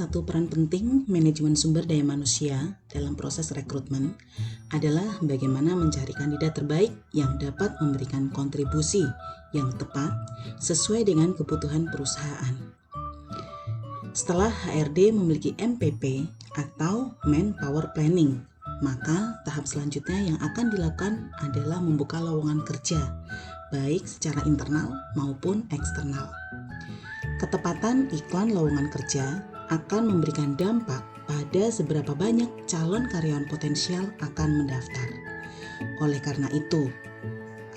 satu peran penting manajemen sumber daya manusia dalam proses rekrutmen adalah bagaimana mencari kandidat terbaik yang dapat memberikan kontribusi yang tepat sesuai dengan kebutuhan perusahaan. Setelah HRD memiliki MPP atau Manpower Planning, maka tahap selanjutnya yang akan dilakukan adalah membuka lowongan kerja, baik secara internal maupun eksternal. Ketepatan iklan lowongan kerja akan memberikan dampak pada seberapa banyak calon karyawan potensial akan mendaftar. Oleh karena itu,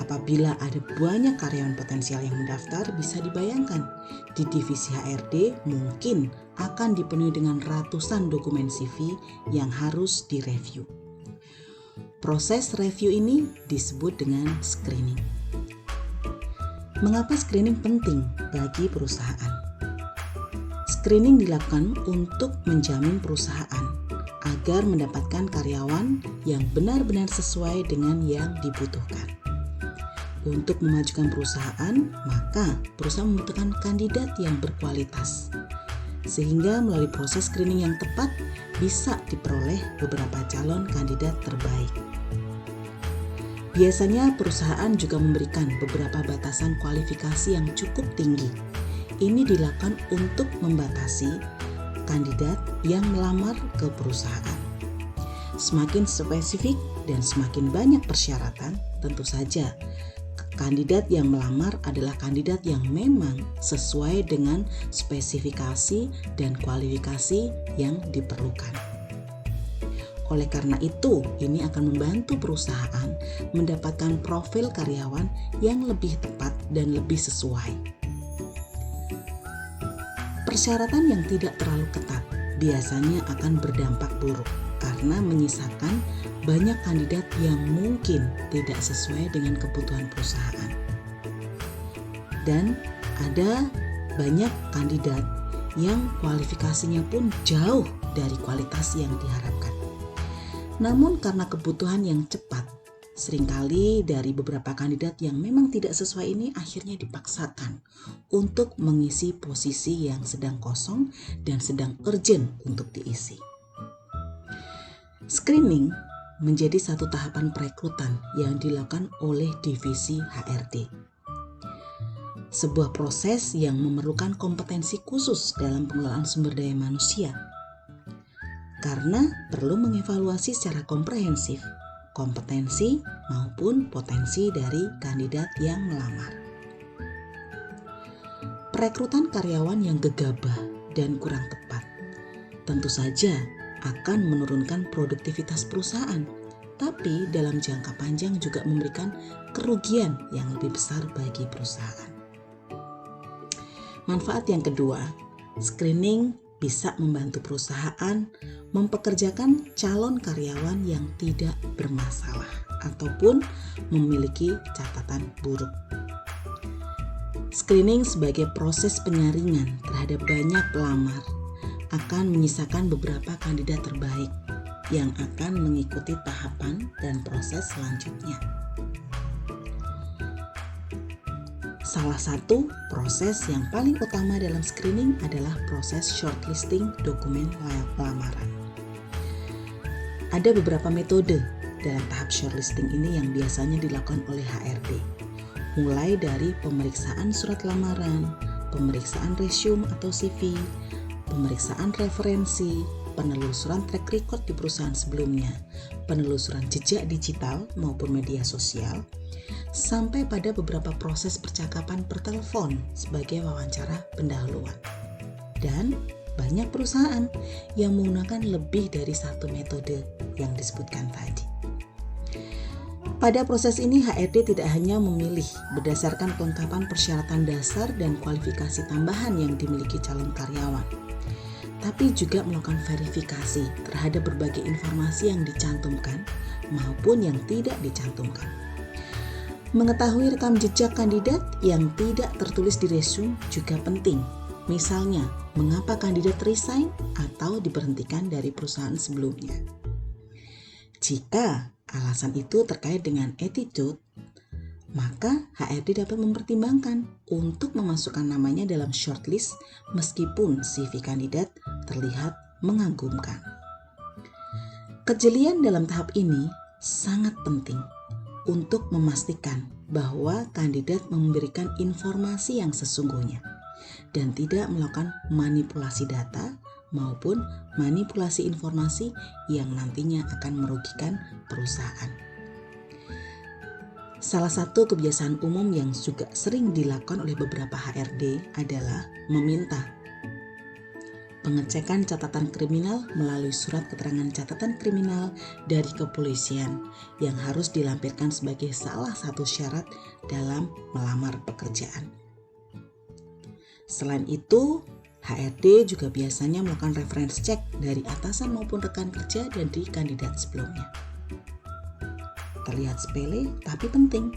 apabila ada banyak karyawan potensial yang mendaftar, bisa dibayangkan di divisi HRD mungkin akan dipenuhi dengan ratusan dokumen CV yang harus direview. Proses review ini disebut dengan screening. Mengapa screening penting bagi perusahaan? Screening dilakukan untuk menjamin perusahaan agar mendapatkan karyawan yang benar-benar sesuai dengan yang dibutuhkan. Untuk memajukan perusahaan, maka perusahaan membutuhkan kandidat yang berkualitas. Sehingga melalui proses screening yang tepat bisa diperoleh beberapa calon kandidat terbaik. Biasanya perusahaan juga memberikan beberapa batasan kualifikasi yang cukup tinggi. Ini dilakukan untuk membatasi kandidat yang melamar ke perusahaan. Semakin spesifik dan semakin banyak persyaratan, tentu saja kandidat yang melamar adalah kandidat yang memang sesuai dengan spesifikasi dan kualifikasi yang diperlukan. Oleh karena itu, ini akan membantu perusahaan mendapatkan profil karyawan yang lebih tepat dan lebih sesuai. Persyaratan yang tidak terlalu ketat biasanya akan berdampak buruk karena menyisakan banyak kandidat yang mungkin tidak sesuai dengan kebutuhan perusahaan. Dan ada banyak kandidat yang kualifikasinya pun jauh dari kualitas yang diharapkan. Namun karena kebutuhan yang cepat, seringkali dari beberapa kandidat yang memang tidak sesuai ini akhirnya dipaksakan untuk mengisi posisi yang sedang kosong dan sedang urgent untuk diisi. Screening menjadi satu tahapan perekrutan yang dilakukan oleh divisi HRD. Sebuah proses yang memerlukan kompetensi khusus dalam pengelolaan sumber daya manusia. Karena perlu mengevaluasi secara komprehensif kompetensi maupun potensi dari kandidat yang melamar. Perekrutan karyawan yang gegabah dan kurang tepat tentu saja akan menurunkan produktivitas perusahaan, tapi dalam jangka panjang juga memberikan kerugian yang lebih besar bagi perusahaan. Manfaat yang kedua, screening bisa membantu perusahaan mempekerjakan calon karyawan yang tidak bermasalah ataupun memiliki catatan buruk. Screening sebagai proses penyaringan terhadap banyak pelamar akan menyisakan beberapa kandidat terbaik yang akan mengikuti tahapan dan proses selanjutnya. Salah satu proses yang paling utama dalam screening adalah proses shortlisting dokumen lamaran. Ada beberapa metode dalam tahap shortlisting ini yang biasanya dilakukan oleh HRD, mulai dari pemeriksaan surat lamaran, pemeriksaan resume atau CV, pemeriksaan referensi, penelusuran track record di perusahaan sebelumnya, penelusuran jejak digital maupun media sosial, sampai pada beberapa proses percakapan per telepon sebagai wawancara pendahuluan. Dan banyak perusahaan yang menggunakan lebih dari satu metode yang disebutkan tadi. Pada proses ini HRD tidak hanya memilih berdasarkan kelengkapan persyaratan dasar dan kualifikasi tambahan yang dimiliki calon karyawan, tapi juga melakukan verifikasi terhadap berbagai informasi yang dicantumkan maupun yang tidak dicantumkan. Mengetahui rekam jejak kandidat yang tidak tertulis di resume juga penting. Misalnya, mengapa kandidat resign atau diberhentikan dari perusahaan sebelumnya. Jika alasan itu terkait dengan attitude, maka HRD dapat mempertimbangkan untuk memasukkan namanya dalam shortlist meskipun CV kandidat terlihat mengagumkan. Kejelian dalam tahap ini sangat penting untuk memastikan bahwa kandidat memberikan informasi yang sesungguhnya dan tidak melakukan manipulasi data maupun manipulasi informasi yang nantinya akan merugikan perusahaan. Salah satu kebiasaan umum yang juga sering dilakukan oleh beberapa HRD adalah meminta pengecekan catatan kriminal melalui surat keterangan catatan kriminal dari kepolisian yang harus dilampirkan sebagai salah satu syarat dalam melamar pekerjaan. Selain itu, HRD juga biasanya melakukan reference check dari atasan maupun rekan kerja dari kandidat sebelumnya. Terlihat sepele tapi penting,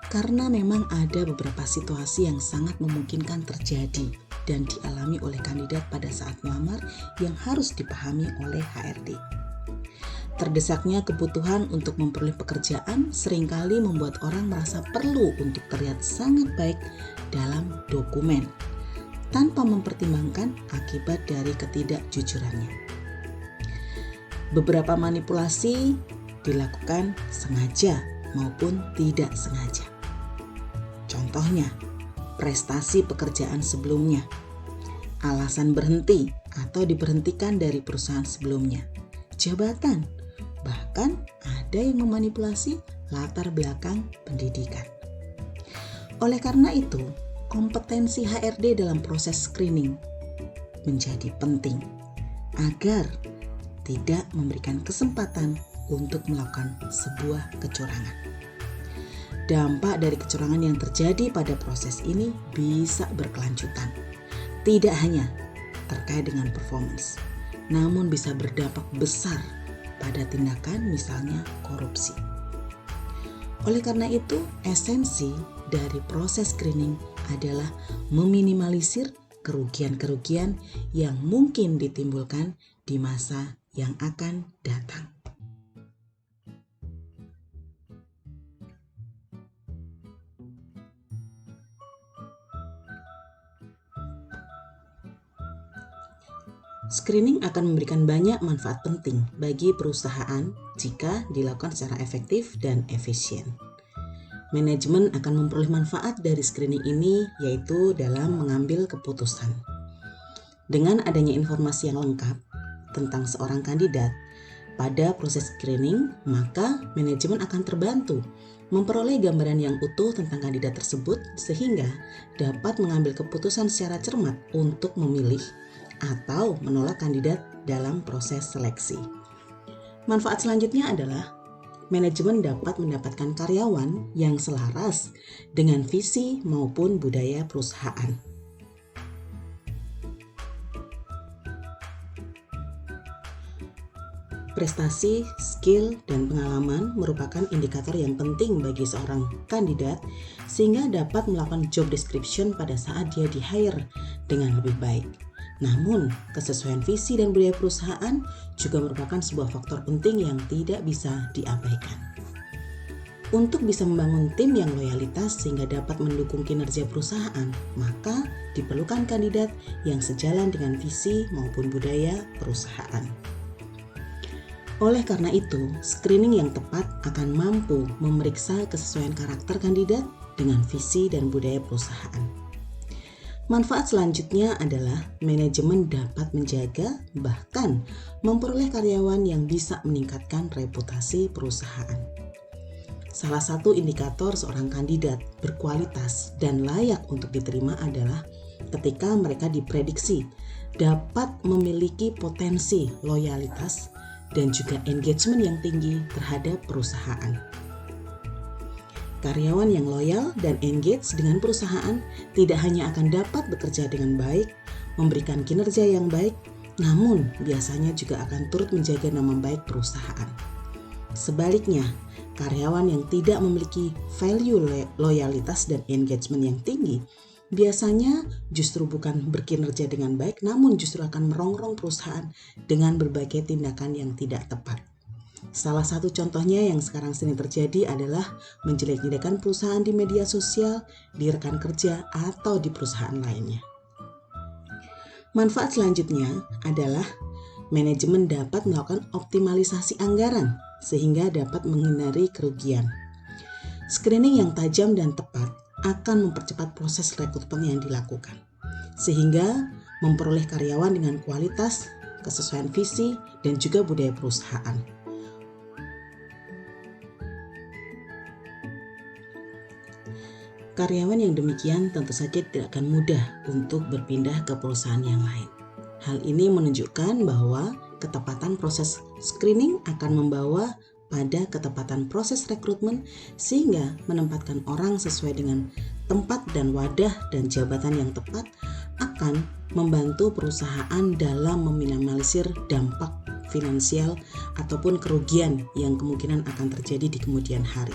karena memang ada beberapa situasi yang sangat memungkinkan terjadi dan dialami oleh kandidat pada saat melamar yang harus dipahami oleh HRD. Terdesaknya kebutuhan untuk memperoleh pekerjaan seringkali membuat orang merasa perlu untuk terlihat sangat baik dalam dokumen, tanpa mempertimbangkan akibat dari ketidakjujurannya. Beberapa manipulasi dilakukan sengaja maupun tidak sengaja. Contohnya, prestasi pekerjaan sebelumnya, alasan berhenti atau diberhentikan dari perusahaan sebelumnya, jabatan, bahkan ada yang memanipulasi latar belakang pendidikan. Oleh karena itu, kompetensi HRD dalam proses screening menjadi penting agar tidak memberikan kesempatan untuk melakukan sebuah kecurangan. Dampak dari kecurangan yang terjadi pada proses ini bisa berkelanjutan. Tidak hanya terkait dengan performance, namun bisa berdampak besar pada tindakan misalnya korupsi. Oleh karena itu, esensi dari proses screening adalah meminimalisir kerugian-kerugian yang mungkin ditimbulkan di masa yang akan datang. Screening akan memberikan banyak manfaat penting bagi perusahaan jika dilakukan secara efektif dan efisien. Manajemen akan memperoleh manfaat dari screening ini, yaitu dalam mengambil keputusan. Dengan adanya informasi yang lengkap tentang seorang kandidat pada proses screening, maka manajemen akan terbantu memperoleh gambaran yang utuh tentang kandidat tersebut sehingga dapat mengambil keputusan secara cermat untuk memilih atau menolak kandidat dalam proses seleksi. Manfaat selanjutnya adalah manajemen dapat mendapatkan karyawan yang selaras dengan visi maupun budaya perusahaan. Prestasi, skill, dan pengalaman merupakan indikator yang penting bagi seorang kandidat sehingga dapat melakukan job description pada saat dia di-hire dengan lebih baik. Namun, kesesuaian visi dan budaya perusahaan juga merupakan sebuah faktor penting yang tidak bisa diabaikan. Untuk bisa membangun tim yang loyalitas sehingga dapat mendukung kinerja perusahaan, maka diperlukan kandidat yang sejalan dengan visi maupun budaya perusahaan. Oleh karena itu, screening yang tepat akan mampu memeriksa kesesuaian karakter kandidat dengan visi dan budaya perusahaan. Manfaat selanjutnya adalah manajemen dapat menjaga bahkan memperoleh karyawan yang bisa meningkatkan reputasi perusahaan. Salah satu indikator seorang kandidat berkualitas dan layak untuk diterima adalah ketika mereka diprediksi dapat memiliki potensi loyalitas dan juga engagement yang tinggi terhadap perusahaan. Karyawan yang loyal dan engage dengan perusahaan tidak hanya akan dapat bekerja dengan baik, memberikan kinerja yang baik, namun biasanya juga akan turut menjaga nama baik perusahaan. Sebaliknya, karyawan yang tidak memiliki value loyalitas dan engagement yang tinggi, biasanya justru bukan berkinerja dengan baik, namun justru akan merongrong perusahaan dengan berbagai tindakan yang tidak tepat. Salah satu contohnya yang sekarang sering terjadi adalah menjelek-jelekan perusahaan di media sosial, di rekan kerja, atau di perusahaan lainnya. Manfaat selanjutnya adalah manajemen dapat melakukan optimalisasi anggaran sehingga dapat menghindari kerugian. Screening yang tajam dan tepat akan mempercepat proses rekrutmen yang dilakukan, sehingga memperoleh karyawan dengan kualitas, kesesuaian visi, dan juga budaya perusahaan. Karyawan yang demikian tentu saja tidak akan mudah untuk berpindah ke perusahaan yang lain. Hal ini menunjukkan bahwa ketepatan proses screening akan membawa pada ketepatan proses rekrutmen sehingga menempatkan orang sesuai dengan tempat dan wadah dan jabatan yang tepat akan membantu perusahaan dalam meminimalisir dampak finansial ataupun kerugian yang kemungkinan akan terjadi di kemudian hari.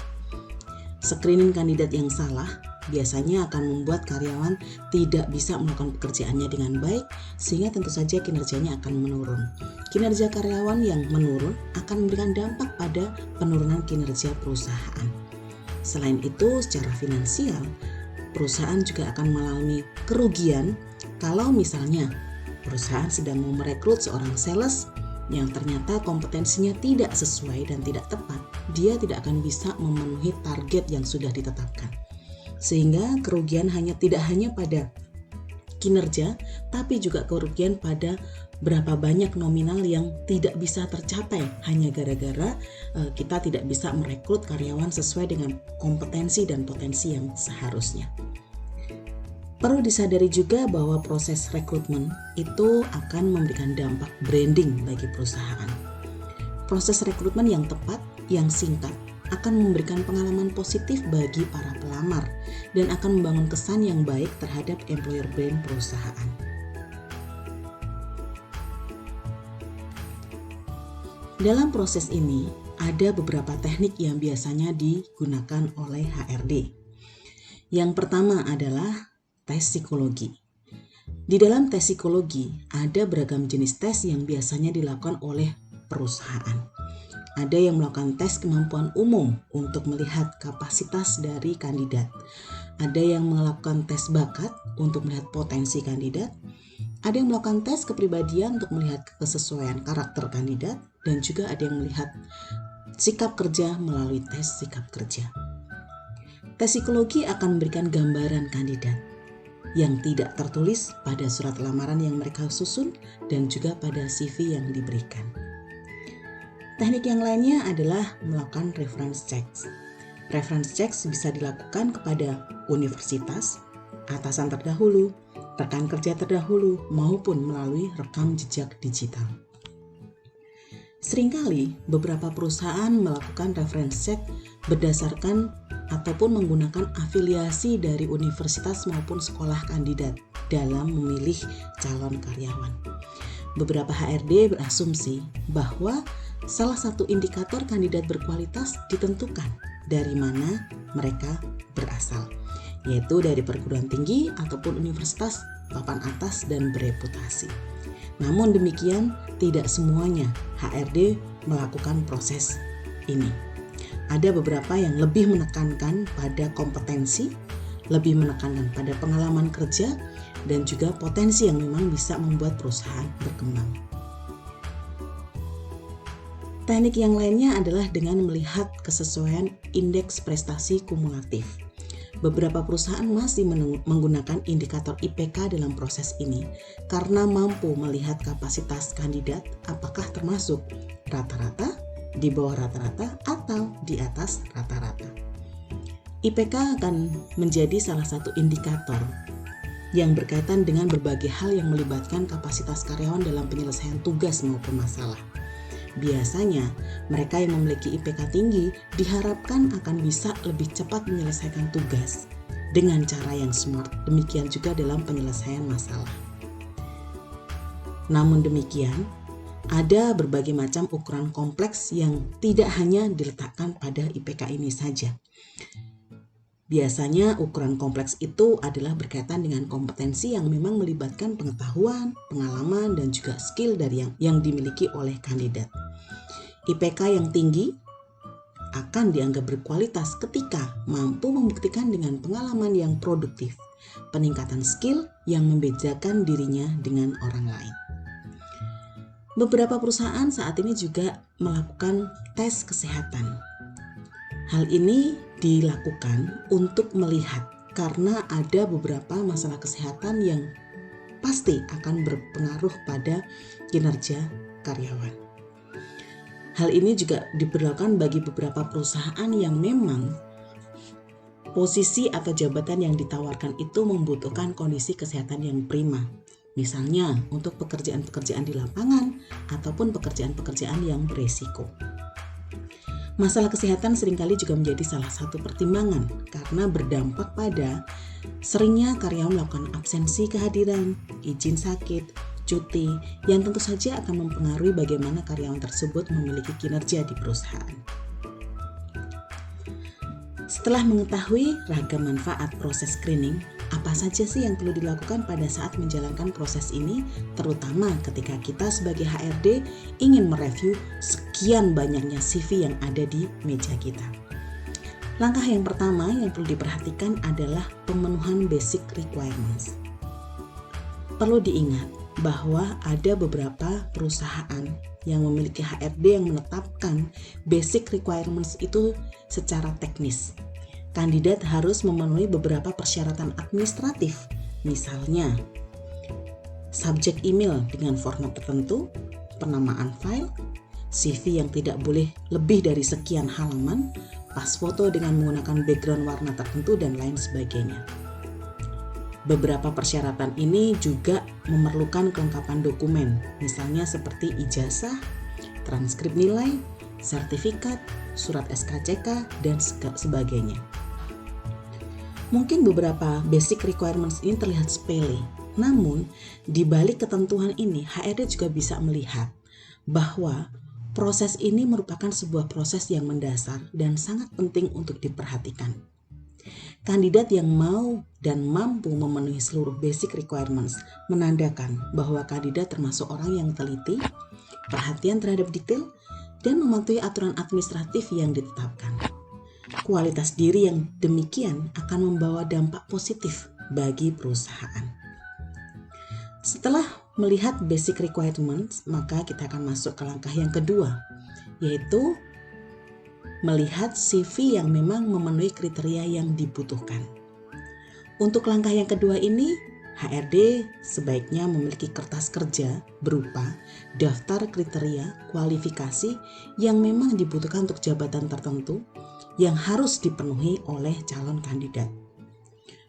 Screening kandidat yang salah biasanya akan membuat karyawan tidak bisa melakukan pekerjaannya dengan baik sehingga tentu saja kinerjanya akan menurun. Kinerja karyawan yang menurun akan memberikan dampak pada penurunan kinerja perusahaan. Selain itu, secara finansial, perusahaan juga akan mengalami kerugian kalau misalnya perusahaan sedang mau merekrut seorang sales yang ternyata kompetensinya tidak sesuai dan tidak tepat, dia tidak akan bisa memenuhi target yang sudah ditetapkan. Sehingga kerugian tidak hanya pada kinerja, tapi juga kerugian pada berapa banyak nominal yang tidak bisa tercapai hanya gara-gara kita tidak bisa merekrut karyawan sesuai dengan kompetensi dan potensi yang seharusnya. Perlu disadari juga bahwa proses rekrutmen itu akan memberikan dampak branding bagi perusahaan. Proses rekrutmen yang tepat, yang singkat, akan memberikan pengalaman positif bagi para pelamar dan akan membangun kesan yang baik terhadap employer brand perusahaan. Dalam proses ini, ada beberapa teknik yang biasanya digunakan oleh HRD. Yang pertama adalah tes psikologi. Di dalam tes psikologi, ada beragam jenis tes yang biasanya dilakukan oleh perusahaan. Ada yang melakukan tes kemampuan umum untuk melihat kapasitas dari kandidat. Ada yang melakukan tes bakat untuk melihat potensi kandidat. Ada yang melakukan tes kepribadian untuk melihat kesesuaian karakter kandidat. Dan juga ada yang melihat sikap kerja melalui tes sikap kerja. Tes psikologi akan memberikan gambaran kandidat yang tidak tertulis pada surat lamaran yang mereka susun dan juga pada CV yang diberikan. Teknik yang lainnya adalah melakukan reference checks. Reference checks bisa dilakukan kepada universitas, atasan terdahulu, rekan kerja terdahulu, maupun melalui rekam jejak digital. Seringkali beberapa perusahaan melakukan reference check berdasarkan ataupun menggunakan afiliasi dari universitas maupun sekolah kandidat dalam memilih calon karyawan. Beberapa HRD berasumsi bahwa salah satu indikator kandidat berkualitas ditentukan dari mana mereka berasal, yaitu dari perguruan tinggi ataupun universitas papan atas dan bereputasi. Namun demikian, tidak semuanya HRD melakukan proses ini. Ada beberapa yang lebih menekankan pada kompetensi, lebih menekankan pada pengalaman kerja, dan juga potensi yang memang bisa membuat perusahaan berkembang. Teknik yang lainnya adalah dengan melihat kesesuaian indeks prestasi kumulatif. Beberapa perusahaan masih menggunakan indikator IPK dalam proses ini karena mampu melihat kapasitas kandidat apakah termasuk rata-rata, di bawah rata-rata, atau di atas rata-rata. IPK akan menjadi salah satu indikator yang berkaitan dengan berbagai hal yang melibatkan kapasitas karyawan dalam penyelesaian tugas maupun masalah. Biasanya, mereka yang memiliki IPK tinggi diharapkan akan bisa lebih cepat menyelesaikan tugas dengan cara yang smart, demikian juga dalam penyelesaian masalah. Namun demikian, ada berbagai macam ukuran kompleks yang tidak hanya diletakkan pada IPK ini saja. Biasanya ukuran kompleks itu adalah berkaitan dengan kompetensi yang memang melibatkan pengetahuan, pengalaman, dan juga skill dari yang dimiliki oleh kandidat. IPK yang tinggi akan dianggap berkualitas ketika mampu membuktikan dengan pengalaman yang produktif peningkatan skill yang membedakan dirinya dengan orang lain. Beberapa perusahaan saat ini juga melakukan tes kesehatan. Hal ini dilakukan untuk melihat karena ada beberapa masalah kesehatan yang pasti akan berpengaruh pada kinerja karyawan. Hal ini juga diberlakukan bagi beberapa perusahaan yang memang posisi atau jabatan yang ditawarkan itu membutuhkan kondisi kesehatan yang prima. Misalnya untuk pekerjaan-pekerjaan di lapangan ataupun pekerjaan-pekerjaan yang beresiko. Masalah kesehatan seringkali juga menjadi salah satu pertimbangan karena berdampak pada seringnya karyawan melakukan absensi kehadiran, izin sakit, cuti yang tentu saja akan mempengaruhi bagaimana karyawan tersebut memiliki kinerja di perusahaan. Setelah mengetahui ragam manfaat proses screening, apa saja sih yang perlu dilakukan pada saat menjalankan proses ini, terutama ketika kita sebagai HRD ingin mereview sekian banyaknya CV yang ada di meja kita. Langkah yang pertama yang perlu diperhatikan adalah pemenuhan basic requirements. Perlu diingat bahwa ada beberapa perusahaan yang memiliki HRD yang menetapkan basic requirements itu secara teknis. Kandidat harus memenuhi beberapa persyaratan administratif, misalnya subjek email dengan format tertentu, penamaan file, CV yang tidak boleh lebih dari sekian halaman, pas foto dengan menggunakan background warna tertentu, dan lain sebagainya. Beberapa persyaratan ini juga memerlukan kelengkapan dokumen, misalnya seperti ijazah, transkrip nilai, sertifikat, surat SKCK, dan sebagainya. Mungkin beberapa basic requirements ini terlihat sepele, namun di balik ketentuan ini HRD juga bisa melihat bahwa proses ini merupakan sebuah proses yang mendasar dan sangat penting untuk diperhatikan. Kandidat yang mau dan mampu memenuhi seluruh basic requirements menandakan bahwa kandidat termasuk orang yang teliti, perhatian terhadap detail, dan mematuhi aturan administratif yang ditetapkan. Kualitas diri yang demikian akan membawa dampak positif bagi perusahaan. Setelah melihat basic requirements, maka kita akan masuk ke langkah yang kedua, yaitu melihat CV yang memang memenuhi kriteria yang dibutuhkan. Untuk langkah yang kedua ini, HRD sebaiknya memiliki kertas kerja berupa daftar kriteria kualifikasi yang memang dibutuhkan untuk jabatan tertentu yang harus dipenuhi oleh calon kandidat.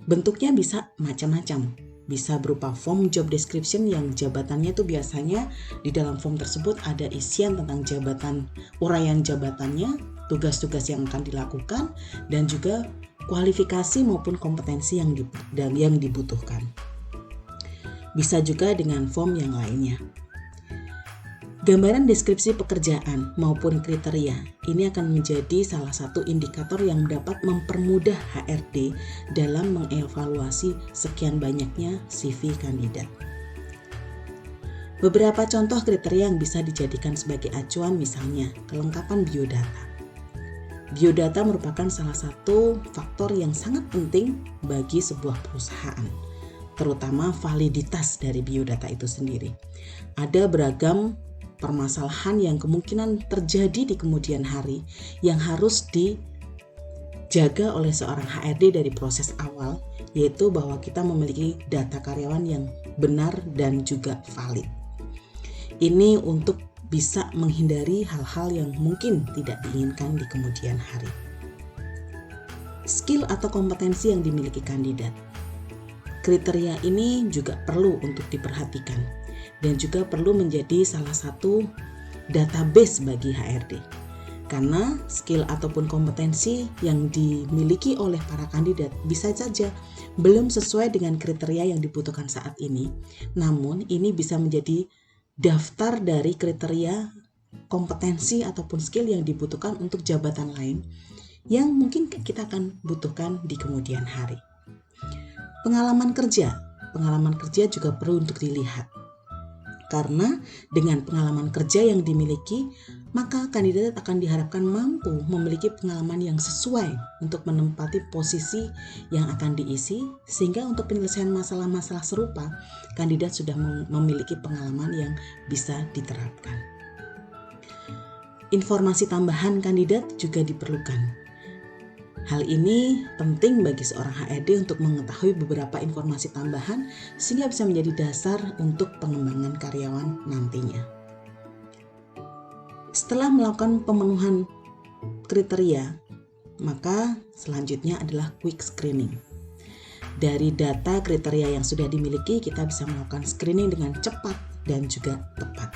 Bentuknya bisa macam-macam. Bisa berupa form job description yang jabatannya itu biasanya di dalam form tersebut ada isian tentang jabatan, uraian jabatannya, tugas-tugas yang akan dilakukan, dan juga kualifikasi maupun kompetensi yang dibutuhkan. Bisa juga dengan form yang lainnya. Gambaran deskripsi pekerjaan maupun kriteria ini akan menjadi salah satu indikator yang dapat mempermudah HRD dalam mengevaluasi sekian banyaknya CV kandidat. Beberapa contoh kriteria yang bisa dijadikan sebagai acuan misalnya kelengkapan biodata. Biodata merupakan salah satu faktor yang sangat penting bagi sebuah perusahaan, terutama validitas dari biodata itu sendiri. Ada beragam permasalahan yang kemungkinan terjadi di kemudian hari yang harus dijaga oleh seorang HRD dari proses awal, yaitu bahwa kita memiliki data karyawan yang benar dan juga valid. Ini untuk bisa menghindari hal-hal yang mungkin tidak diinginkan di kemudian hari. Skill atau kompetensi yang dimiliki kandidat. Kriteria ini juga perlu untuk diperhatikan dan juga perlu menjadi salah satu database bagi HRD. Karena skill ataupun kompetensi yang dimiliki oleh para kandidat bisa saja belum sesuai dengan kriteria yang dibutuhkan saat ini. Namun ini bisa menjadi daftar dari kriteria kompetensi ataupun skill yang dibutuhkan untuk jabatan lain yang mungkin kita akan butuhkan di kemudian hari. Pengalaman kerja juga perlu untuk dilihat. Karena dengan pengalaman kerja yang dimiliki, maka kandidat akan diharapkan mampu memiliki pengalaman yang sesuai untuk menempati posisi yang akan diisi, sehingga untuk penyelesaian masalah-masalah serupa, kandidat sudah memiliki pengalaman yang bisa diterapkan. Informasi tambahan kandidat juga diperlukan. Hal ini penting bagi seorang HRD untuk mengetahui beberapa informasi tambahan sehingga bisa menjadi dasar untuk pengembangan karyawan nantinya. Setelah melakukan pemenuhan kriteria, maka selanjutnya adalah quick screening. Dari data kriteria yang sudah dimiliki, kita bisa melakukan screening dengan cepat dan juga tepat.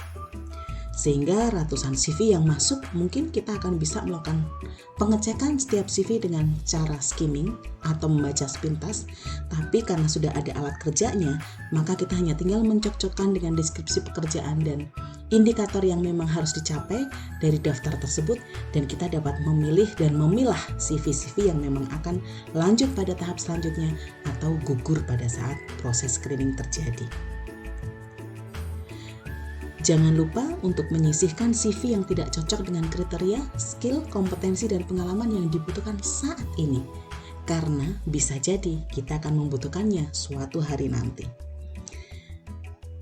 Sehingga ratusan CV yang masuk, mungkin kita akan bisa melakukan pengecekan setiap CV dengan cara skimming atau membaca sepintas. Tapi karena sudah ada alat kerjanya, maka kita hanya tinggal mencocokkan dengan deskripsi pekerjaan dan indikator yang memang harus dicapai dari daftar tersebut, dan kita dapat memilih dan memilah CV-CV yang memang akan lanjut pada tahap selanjutnya atau gugur pada saat proses screening terjadi. Jangan lupa untuk menyisihkan CV yang tidak cocok dengan kriteria, skill, kompetensi, dan pengalaman yang dibutuhkan saat ini. Karena bisa jadi kita akan membutuhkannya suatu hari nanti.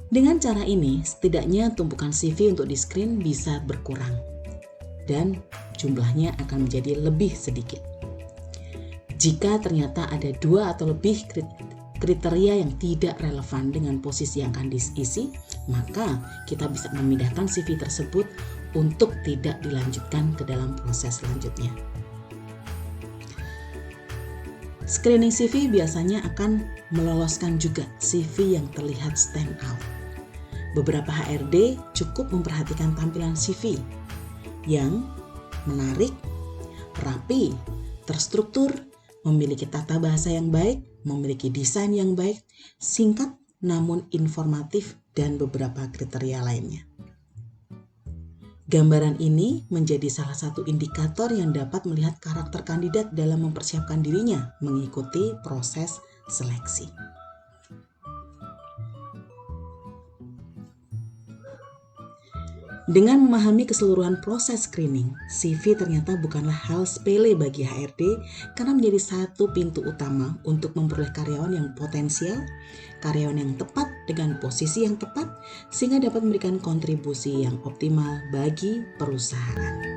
Dengan cara ini, setidaknya tumpukan CV untuk di-screen bisa berkurang. Dan jumlahnya akan menjadi lebih sedikit. Jika ternyata ada 2 atau lebih kriteria yang tidak relevan dengan posisi yang akan diisi, maka kita bisa memindahkan CV tersebut untuk tidak dilanjutkan ke dalam proses selanjutnya. Screening CV biasanya akan meloloskan juga CV yang terlihat stand out. Beberapa HRD cukup memperhatikan tampilan CV yang menarik, rapi, terstruktur, memiliki tata bahasa yang baik, memiliki desain yang baik, singkat namun informatif, dan beberapa kriteria lainnya. Gambaran ini menjadi salah satu indikator yang dapat melihat karakter kandidat dalam mempersiapkan dirinya mengikuti proses seleksi. Dengan memahami keseluruhan proses screening, CV ternyata bukanlah hal sepele bagi HRD karena menjadi satu pintu utama untuk memperoleh karyawan yang potensial, karyawan yang tepat dengan posisi yang tepat, sehingga dapat memberikan kontribusi yang optimal bagi perusahaan.